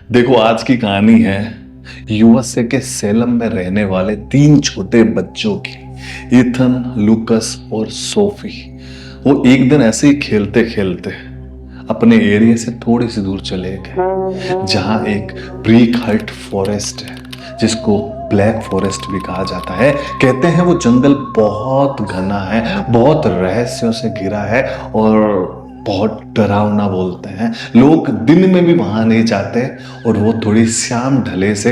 देखो, आज की कहानी है यूएसए के सेलम में रहने वाले तीन छोटे बच्चों की, इथन, लूकस और सोफी। वो एक दिन ऐसे ही खेलते खेलते अपने एरिया से थोड़ी सी दूर चले गए, जहां एक ब्रीक हट फॉरेस्ट है, जिसको ब्लैक फॉरेस्ट भी कहा जाता है। कहते हैं वो जंगल बहुत घना है, बहुत रहस्यों से घिरा है और बहुत डरावना बोलते हैं। लोग दिन में भी वहां नहीं जाते और वो थोड़ी शाम ढले से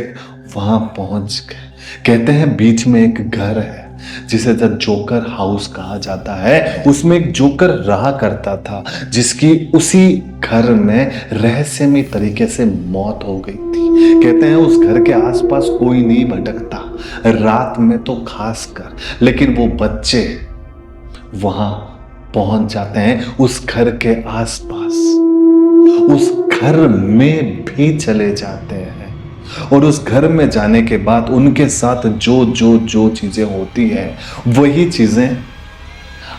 वहां पहुंच गए। कहते हैं बीच में एक घर है जिसे द जोकर हाउस कहा जाता है। उसमें एक जोकर रहा करता था, जिसकी उसी घर में रहस्यमय तरीके से मौत हो गई थी। कहते हैं उस घर के आसपास कोई नहीं भटकता, रात में तो खासकर, लेकिन वो बच्चे वहां पहुंच जाते हैं उस घर के आसपास, उस घर में भी चले जाते हैं। और उस घर में जाने के बाद उनके साथ जो जो जो चीजें होती है, वही चीजें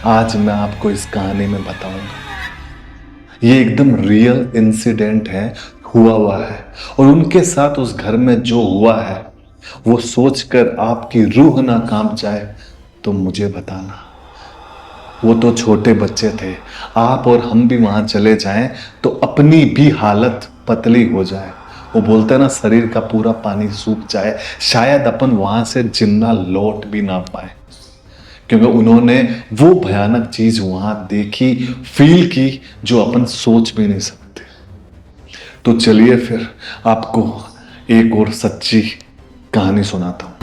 आज मैं आपको इस कहानी में बताऊंगा। ये एकदम रियल इंसिडेंट है, हुआ है। और उनके साथ उस घर में जो हुआ है, वो सोचकर आपकी रूह ना कांप जाए तो मुझे बताना। वो तो छोटे बच्चे थे, आप और हम भी वहां चले जाएं तो अपनी भी हालत पतली हो जाए। वो बोलते हैं ना, शरीर का पूरा पानी सूख जाए, शायद अपन वहां से जिंदा लौट भी ना पाए, क्योंकि उन्होंने वो भयानक चीज वहां देखी, फील की, जो अपन सोच भी नहीं सकते। तो चलिए फिर आपको एक और सच्ची कहानी सुनाता हूं।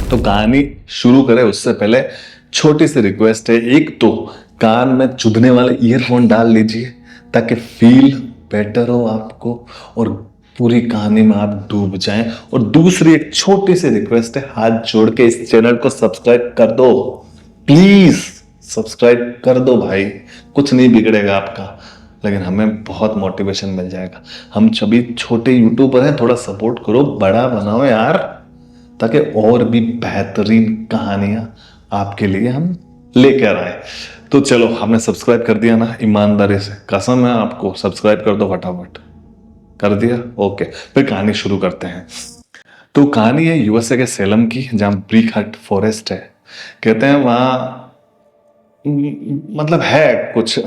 तो कहानी शुरू करें उससे पहले छोटी सी रिक्वेस्ट है। एक तो कान में चुभने वाले ईयरफोन डाल लीजिए ताकि फील बेटर हो आपको और पूरी कहानी में आप डूब जाएं। और दूसरी एक छोटी सी रिक्वेस्ट है, हाथ जोड़ के इस चैनल को सब्सक्राइब कर दो, प्लीज सब्सक्राइब कर दो भाई। कुछ नहीं बिगड़ेगा आपका, लेकिन हमें बहुत मोटिवेशन मिल जाएगा। हम सभी छोटे यूट्यूबर हैं, थोड़ा सपोर्ट करो, बड़ा बनाओ यार, ताकि और भी बेहतरीन कहानियां आपके लिए हम लेकर आए। तो चलो, हमने सब्सक्राइब कर दिया ना, ईमानदारी से कसम है आपको, सब्सक्राइब कर दो फटाफट। कर दिया? ओके, फिर कहानी शुरू करते हैं। तो कहानी है यूएसए के सेलम की, जहां ब्रीक हट फॉरेस्ट है। कहते हैं वहां मतलब है कुछ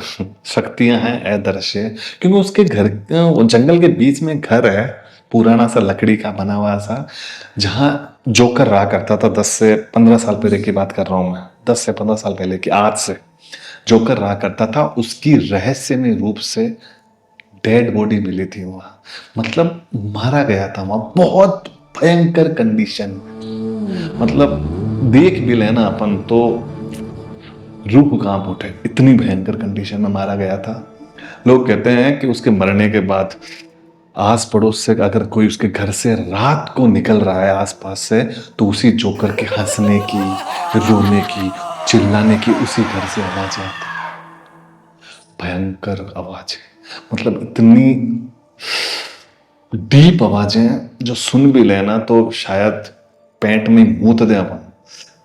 शक्तियां हैं अदृश्य, क्योंकि उसके घर, जंगल के बीच में घर है, पुराना सा लकड़ी का बना हुआ सा, जहां जोकर रहा करता था। 10 से 15 साल पहले की बात कर रहा हूं मैं, 10 से 15 साल पहले की, आज से जोकर रहा करता था। उसकी रहस्यमय रूप से डेड बॉडी मिली थी वहां, मतलब मारा गया था वहां, बहुत भयंकर कंडीशन। मतलब देख भी लेना अपन तो रूह कांप उठे, इतनी भयंकर कंडीशन में मारा गया था। लोग कहते हैं कि उसके मरने के बाद आस पड़ोस से अगर कोई उसके घर से रात को निकल रहा है आसपास से, तो उसी जोकर के हंसने की, रोने की, चिल्लाने की उसी घर से आवाजें आती, भयंकर आवाजें, मतलब इतनी डीप आवाजें जो सुन भी लेना तो शायद पेट में मूत दे अपन,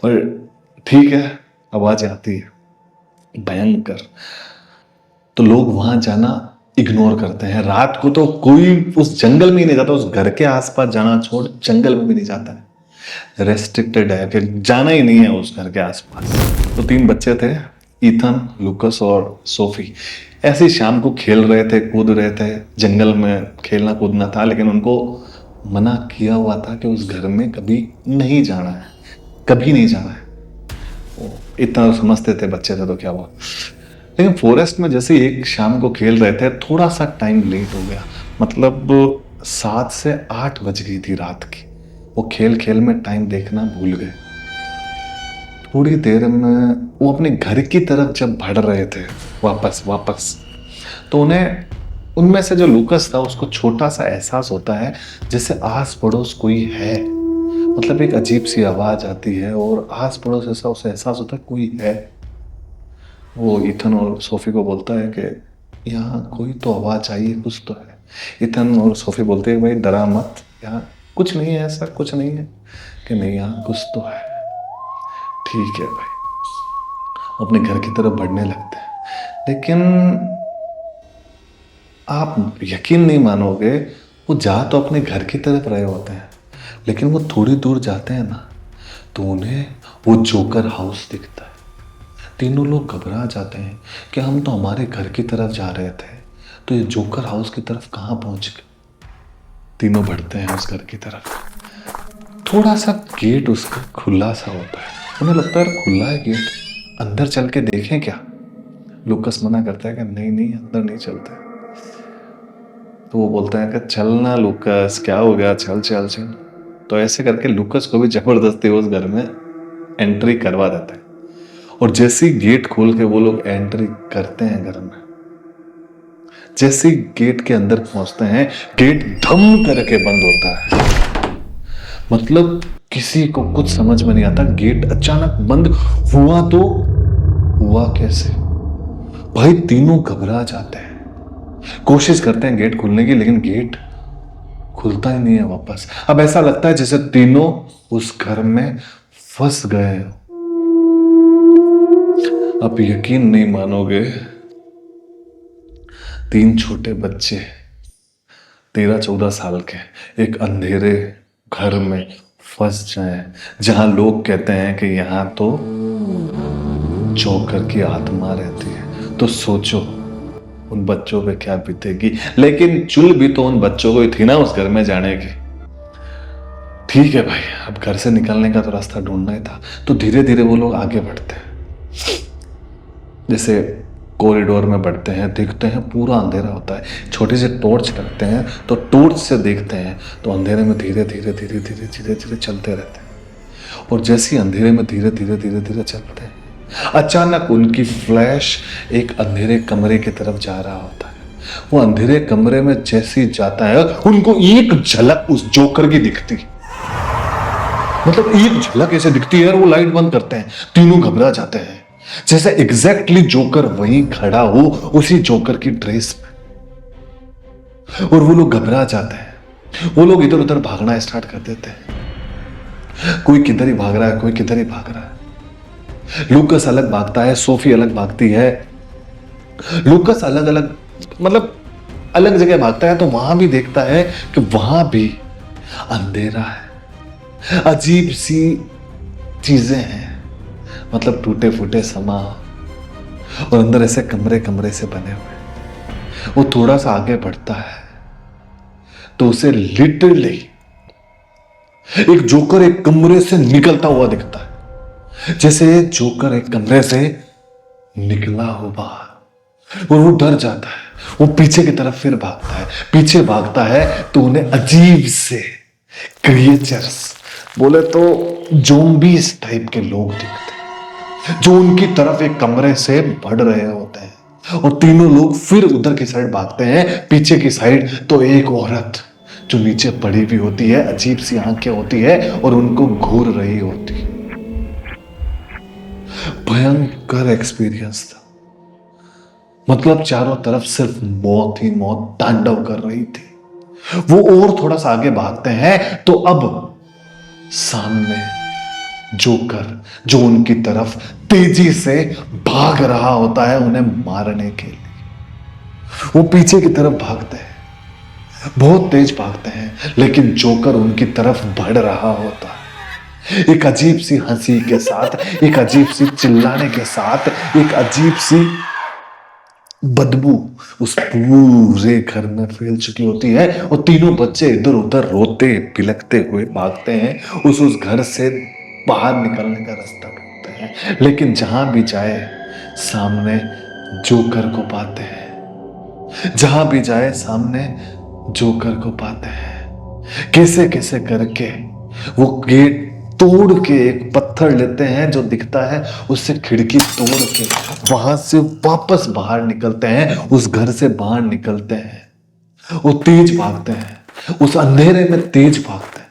पर ठीक है, आवाजें आती है भयंकर। तो लोग वहां जाना इग्नोर करते हैं। रात को तो कोई उस जंगल में ही नहीं जाता, उस घर के आसपास जाना छोड़ जंगल में भी नहीं जाता है, रेस्ट्रिक्टेड है कि जाना ही नहीं है उस घर के आसपास। तो तीन बच्चे थे, ईथन, लूकस और सोफी। ऐसे ही शाम को खेल रहे थे, कूद रहे थे, जंगल में खेलना कूदना था, लेकिन उनको मना किया हुआ था कि उस घर में कभी नहीं जाना है, कभी नहीं जाना है। इतना समझते थे, बच्चे थे तो क्या हुआ। लेकिन फॉरेस्ट में जैसे एक शाम को खेल रहे थे, थोड़ा सा टाइम लेट हो गया, मतलब 7 से 8 बज गई थी रात की। वो खेल खेल में टाइम देखना भूल गए। थोड़ी देर में वो अपने घर की तरफ जब बढ़ रहे थे वापस, तो उन्हें, उनमें से जो लूकस था, उसको छोटा सा एहसास होता है जैसे आस पड़ोस कोई है। मतलब एक अजीब सी आवाज आती है और आस पड़ोस ऐसा उसे एहसास होता है कोई है। वो इथन और सोफी को बोलता है कि यहाँ कोई तो आवाज आई है, कुछ तो है। इथन और सोफी बोलते हैं भाई डरा मत, यहाँ कुछ नहीं है, ऐसा कुछ नहीं है। कि नहीं, यहाँ कुछ तो है। ठीक है भाई, अपने घर की तरफ बढ़ने लगते हैं। लेकिन आप यकीन नहीं मानोगे, वो जा तो अपने घर की तरफ रहे होते हैं, लेकिन वो थोड़ी दूर जाते हैं ना तो उन्हें वो जोकर हाउस दिखता है। तीनों लोग घबरा जाते हैं कि हम तो हमारे घर की तरफ जा रहे थे, तो ये जोकर हाउस की तरफ कहाँ पहुंच गए। तीनों बढ़ते हैं उस घर की तरफ। थोड़ा सा गेट उसका खुला सा होता है, उन्हें लगता है खुला है गेट, अंदर चल के देखें क्या। लूकस मना करता है कि नहीं नहीं, अंदर नहीं चलते। तो वो बोलता है कि चलना लूकस, क्या हो गया, चल चल चल। तो ऐसे करके लूकस को भी जबरदस्ती उस घर में एंट्री करवा देता है। और जैसे ही गेट खोल के वो लोग एंट्री करते हैं घर में, जैसे ही गेट के अंदर पहुंचते हैं, गेट धम करके बंद होता है। मतलब किसी को कुछ समझ में नहीं आता, गेट अचानक बंद हुआ तो हुआ कैसे। भाई तीनों घबरा जाते हैं, कोशिश करते हैं गेट खोलने की, लेकिन गेट खुलता ही नहीं है वापस। अब ऐसा लगता है जैसे तीनों उस घर में फंस गए। अब यकीन नहीं मानोगे, तीन छोटे बच्चे 13-14 साल के एक अंधेरे घर में फंस जाए, जहां लोग कहते हैं कि यहां तो जोकर की आत्मा रहती है। तो सोचो उन बच्चों पे क्या बीतेगी। लेकिन चुल भी तो उन बच्चों को ही थी ना उस घर में जाने की। ठीक है भाई, अब घर से निकलने का तो रास्ता ढूंढना ही था। तो धीरे धीरे वो लोग आगे बढ़ते हैं, जैसे कॉरिडोर में बढ़ते हैं, देखते हैं पूरा अंधेरा होता है। छोटे से टॉर्च रखते हैं, तो टॉर्च से देखते हैं तो अंधेरे में धीरे धीरे धीरे धीरे धीरे धीरे चलते रहते हैं। और जैसे ही अंधेरे में धीरे धीरे धीरे धीरे चलते हैं, अचानक उनकी फ्लैश एक अंधेरे कमरे की तरफ जा रहा होता है। वो अंधेरे कमरे में जैसे ही जाता है, उनको एक झलक उस जोकर की दिखती, मतलब एक झलक ऐसे दिखती है, और वो लाइट बंद करते हैं। तीनों घबरा जाते हैं, जैसे एग्जैक्टली जोकर वहीं खड़ा हो उसी जोकर की ड्रेस में। और वो लोग घबरा जाते हैं, वो लोग इधर उधर भागना स्टार्ट कर देते हैं। कोई किधर ही भाग रहा है, कोई किधर ही भाग रहा है। लूकस अलग भागता है, सोफी अलग भागती है। लूकस अलग अलग, मतलब अलग जगह भागता है, तो वहां भी देखता है कि वहां भी अंधेरा है, अजीब सी चीजें हैं, मतलब टूटे फूटे सामान, और अंदर ऐसे कमरे कमरे से बने हुए। वो थोड़ा सा आगे बढ़ता है तो उसे लिटरली एक जोकर एक कमरे से निकलता हुआ दिखता है, जैसे जोकर एक कमरे से निकला हो बाहर। और वो डर जाता है, वो पीछे की तरफ फिर भागता है। पीछे भागता है तो उन्हें अजीब से क्रिएचर्स, बोले तो ज़ॉम्बीज़ टाइप के लोग दिखते हैं, जो उनकी तरफ एक कमरे से बढ़ रहे होते हैं। और तीनों लोग फिर उधर की साइड भागते हैं, पीछे की साइड। तो एक औरत जो नीचे पड़ी हुई होती है, अजीब सी आंखें होती है और उनको घूर रही होती है। भयंकर एक्सपीरियंस था, मतलब चारों तरफ सिर्फ मौत ही मौत तांडव कर रही थी। वो और थोड़ा सा आगे भागते हैं तो अब सामने जोकर, जो उनकी तरफ तेजी से भाग रहा होता है उन्हें मारने के लिए। वो पीछे की तरफ भागते हैं, बहुत तेज भागते हैं, लेकिन जोकर उनकी तरफ बढ़ रहा होता है। एक अजीब सी हंसी के साथ, एक अजीब सी चिल्लाने के साथ, एक अजीब सी बदबू उस पूरे घर में फैल चुकी होती है। और तीनों बच्चे इधर उधर रोते बिलखते हुए भागते हैं, उस घर से बाहर निकलने का रास्ता ढूंढते हैं। लेकिन जहां भी जाए सामने जोकर को पाते हैं, जहां भी जाए सामने जोकर को पाते हैं। कैसे कैसे करके वो गेट तोड़ के एक पत्थर लेते हैं जो दिखता है, उससे खिड़की तोड़ के वहां से वापस बाहर निकलते हैं, उस घर से बाहर निकलते हैं। वो तेज भागते हैं, उस अंधेरे में तेज भागते हैं।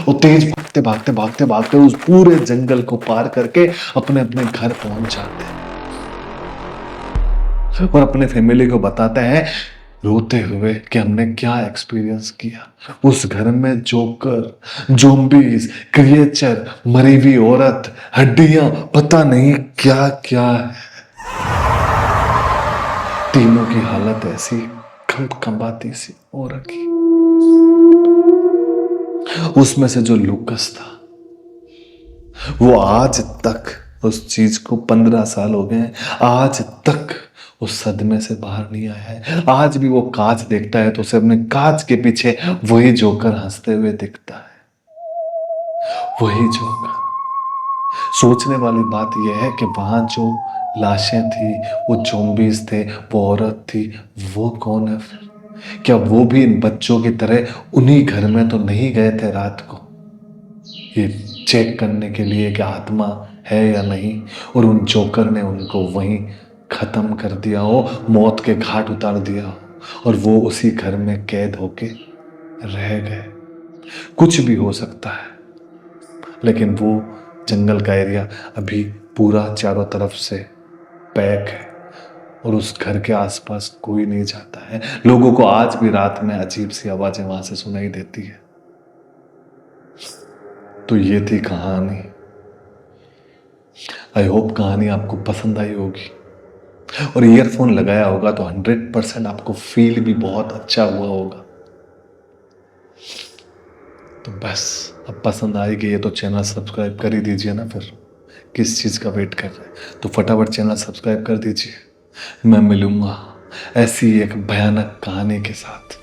वो तेज भागते भागते भागते भागते उस पूरे जंगल को पार करके अपने अपने घर पहुंच जाते हैं और अपने फैमिली को बताते हैं रोते हुए कि हमने क्या एक्सपीरियंस किया। उस घर में जोकर, ज़ॉम्बीज़, क्रिएचर, मरी हुई औरत, हड्डियां, पता नहीं क्या क्या है। तीनों की हालत ऐसी कंबाती सी हो रखी। उसमें से जो लूकस था वो आज तक उस चीज को 15 साल हो गए हैं, आज तक उस सदमे से बाहर नहीं आया है। आज भी वो कांच देखता है तो उसे अपने कांच के पीछे वही जोकर हंसते हुए दिखता है, वही जोकर। सोचने वाली बात यह है कि वहां जो लाशें थी, वो ज़ॉम्बीज़ थे, वो औरत थी, वो कौन है फिर? क्या वो भी इन बच्चों की तरह उन्हीं घर में तो नहीं गए थे रात को, ये चेक करने के लिए कि आत्मा है या नहीं, और उन जोकर ने उनको वहीं खत्म कर दिया हो, मौत के घाट उतार दिया हो, और वो उसी घर में कैद होके रह गए। कुछ भी हो सकता है, लेकिन वो जंगल का एरिया अभी पूरा चारों तरफ से पैक है और उस घर के आसपास कोई नहीं जाता है। लोगों को आज भी रात में अजीब सी आवाजें वहां से सुनाई देती है। तो ये थी कहानी। आई होप कहानी आपको पसंद आई होगी, और ईयरफोन लगाया होगा तो 100% आपको फील भी बहुत अच्छा हुआ होगा। तो बस, अब पसंद आएगी ये तो चैनल सब्सक्राइब कर ही दीजिए ना, फिर किस चीज़ का वेट कर रहे हैं? तो फटाफट चैनल सब्सक्राइब कर दीजिए। मैं मिलूंगा ऐसी एक भयानक कहानी के साथ।